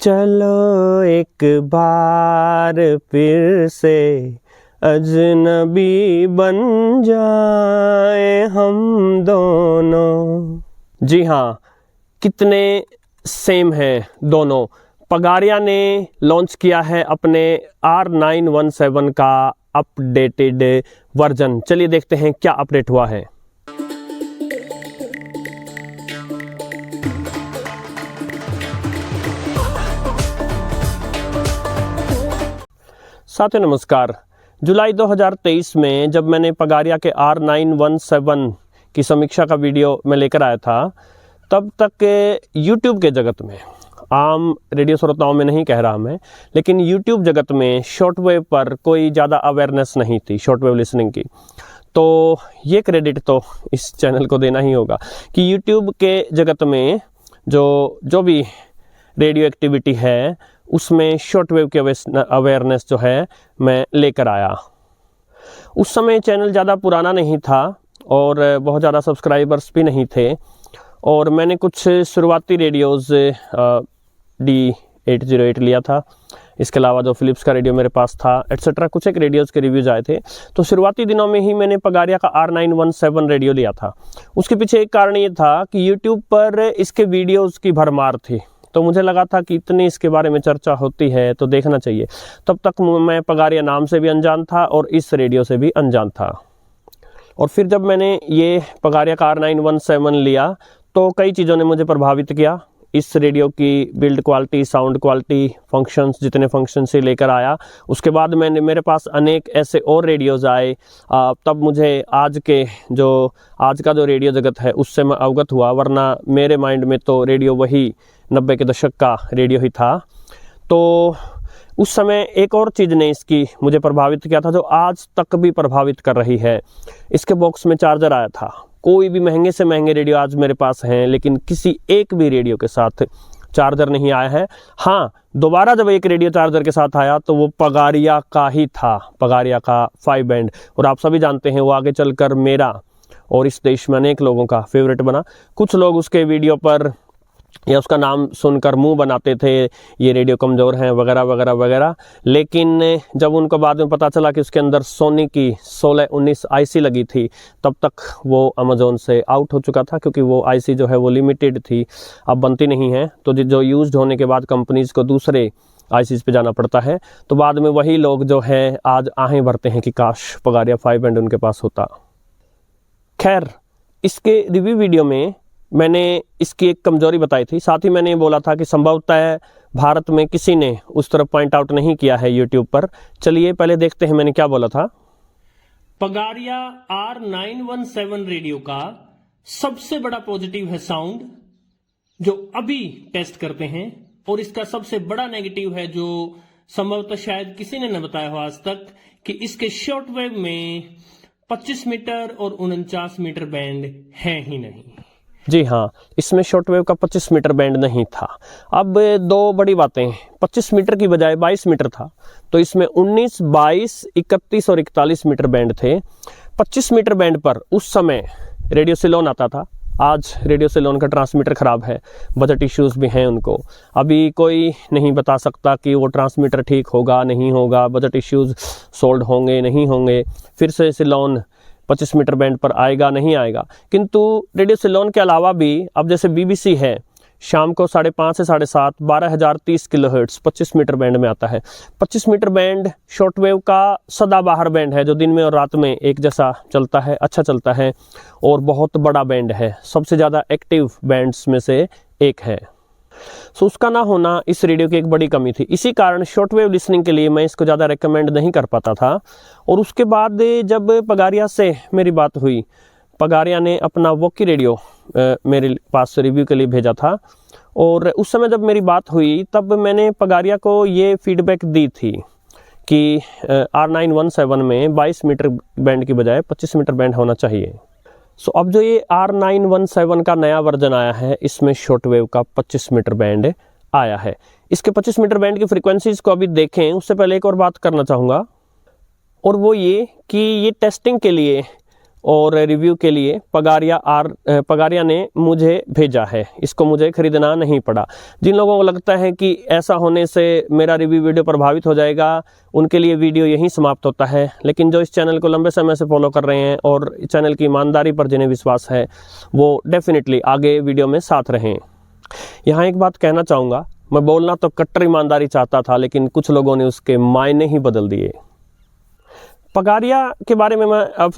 चलो एक बार फिर से अजनबी बन जाए हम दोनों। जी हाँ, कितने सेम हैं दोनों। पगारिया ने लॉन्च किया है अपने R917 का अपडेटेड वर्जन। चलिए देखते हैं क्या अपडेट हुआ है। साथियों नमस्कार। जुलाई 2023 में जब मैंने पगारिया के R917 की समीक्षा का वीडियो मैं लेकर आया था, तब तक YouTube के जगत में, आम रेडियो श्रोताओं में नहीं कह रहा मैं, लेकिन YouTube जगत में शॉर्टवेव पर कोई ज़्यादा अवेयरनेस नहीं थी शॉर्टवेव लिसनिंग की। तो ये क्रेडिट तो इस चैनल को देना ही होगा कि YouTube के जगत में जो भी रेडियो एक्टिविटी है उसमें शॉर्टवेव की अवेयरनेस जो है मैं लेकर आया। उस समय चैनल ज़्यादा पुराना नहीं था और बहुत ज़्यादा सब्सक्राइबर्स भी नहीं थे, और मैंने कुछ शुरुआती रेडियोज़ D808 लिया था। इसके अलावा जो फिलिप्स का रेडियो मेरे पास था एट्सेट्रा, कुछ एक रेडियोज़ के रिव्यूज़ आए थे। तो शुरुआती दिनों में ही मैंने पगारिया का R917 रेडियो लिया था। उसके पीछे एक कारण ये था कि YouTube पर इसके वीडियोज़ की भरमार थी, तो मुझे लगा था कि इतनी इसके बारे में चर्चा होती है तो देखना चाहिए। तब तक मैं पगारिया नाम से भी अनजान था और इस रेडियो से भी अनजान था। और फिर जब मैंने ये पगारिया का R917 लिया तो कई चीज़ों ने मुझे प्रभावित किया। इस रेडियो की build quality, sound quality, functions, जितने फंक्शन से लेकर आया। उसके बाद मेरे पास अनेक ऐसे और रेडियोज़ आए। तब मुझे आज का जो रेडियो जगत है उससे मैं अवगत हुआ, वरना मेरे माइंड में तो रेडियो वही 90 के दशक का रेडियो ही था। तो उस समय एक और चीज़ ने इसकी मुझे प्रभावित किया था, जो आज तक भी प्रभावित कर रही है। इसके बॉक्स में चार्जर आया था। कोई भी महंगे से महंगे रेडियो आज मेरे पास हैं, लेकिन किसी एक भी रेडियो के साथ चार्जर नहीं आया है। हाँ, दोबारा जब एक रेडियो चार्जर के साथ आया तो वो पगारिया का ही था, पगारिया का 5 बैंड। और आप सभी जानते हैं वो आगे चलकर मेरा और इस देश में अनेक लोगों का फेवरेट बना। कुछ लोग उसके वीडियो पर या उसका नाम सुनकर मुंह बनाते थे, ये रेडियो कमज़ोर हैं वगैरह वगैरह वगैरह। लेकिन जब उनको बाद में पता चला कि उसके अंदर सोनी की 1619 आईसी लगी थी, तब तक वो अमेज़ॉन से आउट हो चुका था, क्योंकि वो आईसी जो है वो लिमिटेड थी, अब बनती नहीं है। तो जो यूज्ड होने के बाद कंपनीज़ को दूसरे आईसीज़ पे जाना पड़ता है। तो बाद में वही लोग जो है आज आहें भरते हैं कि काश पगारिया 5 बैंड उनके पास होता। खैर, इसके रिव्यू वीडियो में मैंने इसकी एक कमजोरी बताई थी। साथ ही मैंने ये बोला था कि संभवतः भारत में किसी ने उस तरफ पॉइंट आउट नहीं किया है यूट्यूब पर। चलिए पहले देखते हैं मैंने क्या बोला था। पगारिया R917 रेडियो का सबसे बड़ा पॉजिटिव है साउंड, जो अभी टेस्ट करते हैं, और इसका सबसे बड़ा नेगेटिव है, जो संभवतः शायद किसी ने न बताया हो आज तक, कि इसके शॉर्टवेव में 25 मीटर और 49 मीटर बैंड है ही नहीं। जी हाँ, इसमें शॉर्टवेव का 25 मीटर बैंड नहीं था। अब दो बड़ी बातें, 25 मीटर की बजाय 22 मीटर था, तो इसमें 19, 22, 31 और 41 मीटर बैंड थे। 25 मीटर बैंड पर उस समय रेडियो सिलोन आता था। आज रेडियो सिलोन का ट्रांसमीटर ख़राब है, बजट इश्यूज़ भी हैं उनको। अभी कोई नहीं बता सकता कि वो ट्रांसमीटर ठीक होगा नहीं होगा, बजट इश्यूज़ सोल्व होंगे नहीं होंगे, फिर से सिलोन 25 मीटर बैंड पर आएगा नहीं आएगा। किंतु रेडियो सिलोन के अलावा भी अब जैसे BBC है, शाम को 5:30 से 7:30 12,030 किलोहर्ट्ज़ 25 मीटर बैंड में आता है। 25 मीटर बैंड शॉर्टवेव का सदाबहार बैंड है, जो दिन में और रात में एक जैसा चलता है, अच्छा चलता है, और बहुत बड़ा बैंड है, सबसे ज़्यादा एक्टिव बैंड्स में से एक है। सो उसका ना होना इस रेडियो की एक बड़ी कमी थी। इसी कारण शॉर्टवेव लिसनिंग के लिए मैं इसको ज़्यादा रेकमेंड नहीं कर पाता था। और उसके बाद जब पगारिया से मेरी बात हुई, पगारिया ने अपना वोकी रेडियो मेरे पास रिव्यू के लिए भेजा था, और उस समय जब मेरी बात हुई तब मैंने पगारिया को ये फीडबैक दी थी कि R917 में 22 मीटर बैंड की बजाय 25 मीटर बैंड होना चाहिए। सो अब जो ये R917 का नया वर्जन आया है, इसमें शॉर्टवेव का 25 मीटर बैंड आया है। इसके 25 मीटर बैंड की फ्रीक्वेंसीज को अभी देखें, उससे पहले एक और बात करना चाहूँगा, और वो ये कि ये टेस्टिंग के लिए और रिव्यू के लिए पगारिया ने मुझे भेजा है। इसको मुझे खरीदना नहीं पड़ा। जिन लोगों को लगता है कि ऐसा होने से मेरा रिव्यू वीडियो प्रभावित हो जाएगा, उनके लिए वीडियो यहीं समाप्त होता है। लेकिन जो इस चैनल को लंबे समय से फॉलो कर रहे हैं और चैनल की ईमानदारी पर जिन्हें विश्वास है, वो डेफिनेटली आगे वीडियो में साथ रहें। यहाँ एक बात कहना चाहूँगा, मैं बोलना तो कट्टर ईमानदारी चाहता था, लेकिन कुछ लोगों ने उसके मायने ही बदल दिए। पगारिया के बारे में मैं अब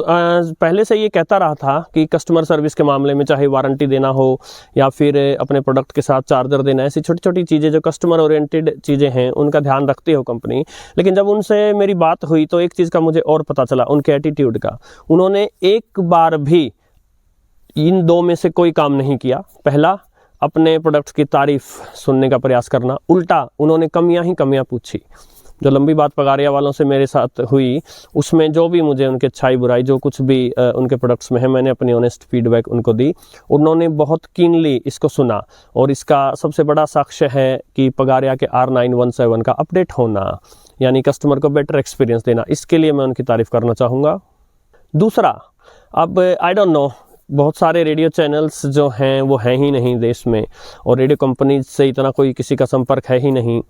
पहले से ये कहता रहा था कि कस्टमर सर्विस के मामले में, चाहे वारंटी देना हो या फिर अपने प्रोडक्ट के साथ चार्जर देना, ऐसी छोटी छोटी चीज़ें जो कस्टमर ओरिएंटेड चीज़ें हैं, उनका ध्यान रखती हो कंपनी। लेकिन जब उनसे मेरी बात हुई तो एक चीज़ का मुझे और पता चला, उनके एटीट्यूड का। उन्होंने एक बार भी इन दो में से कोई काम नहीं किया। पहला, अपने प्रोडक्ट की तारीफ सुनने का प्रयास करना, उल्टा उन्होंने कमियां ही कमियां पूछी। जो लंबी बात पगारिया वालों से मेरे साथ हुई, उसमें जो भी मुझे उनके अच्छाई बुराई जो कुछ भी उनके प्रोडक्ट्स में है, मैंने अपनी ऑनेस्ट फीडबैक उनको दी। उन्होंने बहुत कीनली इसको सुना और इसका सबसे बड़ा साक्ष्य है कि पगारिया के R917 का अपडेट होना, यानी कस्टमर को बेटर एक्सपीरियंस देना, इसके लिए मैं उनकी तारीफ करना चाहूँगा। दूसरा, अब आई डोंट नो, बहुत सारे रेडियो चैनल्स जो हैं वो हैं ही नहीं देश में, और रेडियो कंपनी से इतना कोई किसी का संपर्क है ही नहीं,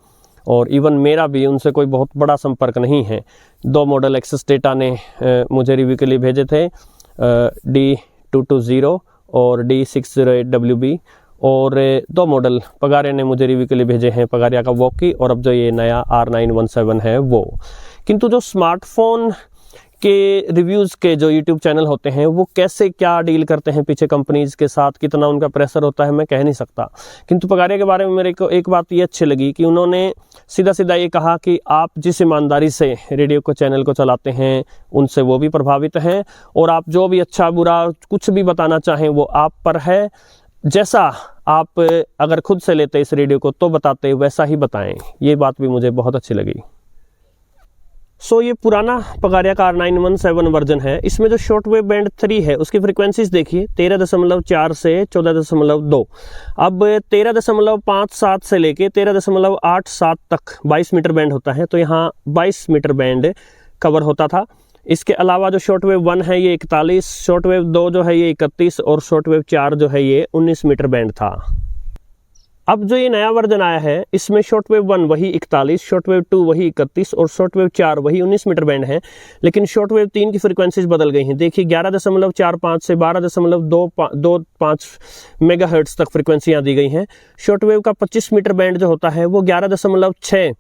और इवन मेरा भी उनसे कोई बहुत बड़ा संपर्क नहीं है। 2 मॉडल एक्सेस डेटा ने मुझे रिव्यू के लिए भेजे थे, D220 और D608WB, और 2 मॉडल पगारिया ने मुझे रिव्यू के लिए भेजे हैं, पगारिया का वॉकी और अब जो ये नया R917 है वो। किंतु जो स्मार्टफोन के रिव्यूज़ के जो यूट्यूब चैनल होते हैं, वो कैसे क्या डील करते हैं पीछे कंपनीज के साथ, कितना उनका प्रेशर होता है, मैं कह नहीं सकता। किंतु पगारिया के बारे में मेरे को एक बात ये अच्छी लगी कि उन्होंने सीधा सीधा ये कहा कि आप जिस ईमानदारी से रेडियो को चैनल को चलाते हैं, उनसे वो भी प्रभावित हैं, और आप जो भी अच्छा बुरा कुछ भी बताना चाहें वो आप पर है। जैसा आप अगर खुद से लेते इस रेडियो को तो बताते, वैसा ही बताएं। ये बात भी मुझे बहुत अच्छी लगी। ये पुराना पगारिया का R917 वर्जन है। इसमें जो शॉर्ट वेव बैंड 3 है, उसकी फ्रिक्वेंसीज देखिए 13.4 से 14.2। अब 13.57 से लेके 13.87 तक 22 मीटर बैंड होता है, तो यहाँ 22 मीटर बैंड कवर होता था। इसके अलावा जो शॉर्ट वेव 1 है ये 41, शॉर्ट वेव 2 जो है ये 31 और शॉर्ट वेव 4 जो है ये 19 मीटर बैंड था। अब जो ये नया वर्जन आया है, इसमें शॉर्ट वेव 1 वही 41, शॉर्ट वेव 2 वही 31 और शॉर्ट वेव 4 वही 19 मीटर बैंड है, लेकिन शॉर्ट वेव 3 की फ्रिक्वेंसीज बदल गई हैं। देखिए 11.45 से 12.25 मेगाहर्ट्ज तक फ्रिक्वेंसियां दी गई हैं। शॉर्ट वेव का 25 मीटर बैंड जो होता है वो 11.6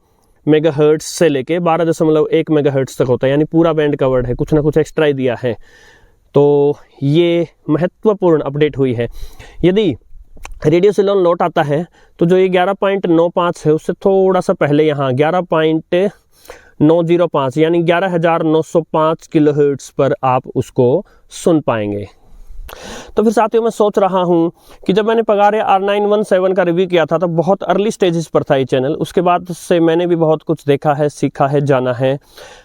मेगाहर्ट्ज से लेके 12.1 मेगाहर्ट्ज तक होता है, यानी पूरा बैंड कवर्ड है, कुछ ना कुछ एक्स्ट्रा ही दिया है। तो ये महत्वपूर्ण अपडेट हुई है। यदि रेडियो सिलोन लौट आता है तो जो ये 11.95 है उससे थोड़ा सा पहले यहाँ 11.905 यानी 11,905 किलोहर्ट्ज पर आप उसको सुन पाएंगे। तो फिर साथियों, मैं सोच रहा हूँ कि जब मैंने पगारिया R917 का रिव्यू किया था तो बहुत अर्ली स्टेजेस पर था ये चैनल। उसके बाद से मैंने भी बहुत कुछ देखा है, सीखा है, जाना है।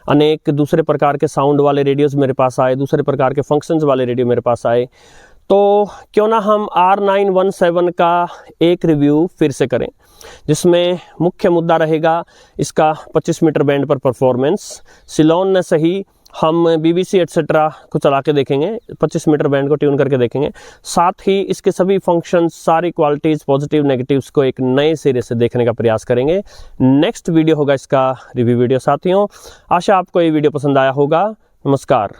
अनेक दूसरे प्रकार के साउंड वाले रेडियोज़ मेरे पास आए, दूसरे प्रकार के फंक्शंस वाले रेडियो मेरे पास आए। तो क्यों ना हम R917 का एक रिव्यू फिर से करें, जिसमें मुख्य मुद्दा रहेगा इसका 25 मीटर बैंड पर परफॉर्मेंस। सिलोन न सही, हम BBC एटसेट्रा को चला के देखेंगे, 25 मीटर बैंड को ट्यून करके देखेंगे। साथ ही इसके सभी फंक्शंस, सारी क्वालिटीज़, पॉजिटिव नेगेटिव्स को एक नए सिरे से देखने का प्रयास करेंगे। नेक्स्ट वीडियो होगा इसका रिव्यू वीडियो। साथियों, आशा आपको ये वीडियो पसंद आया होगा। नमस्कार।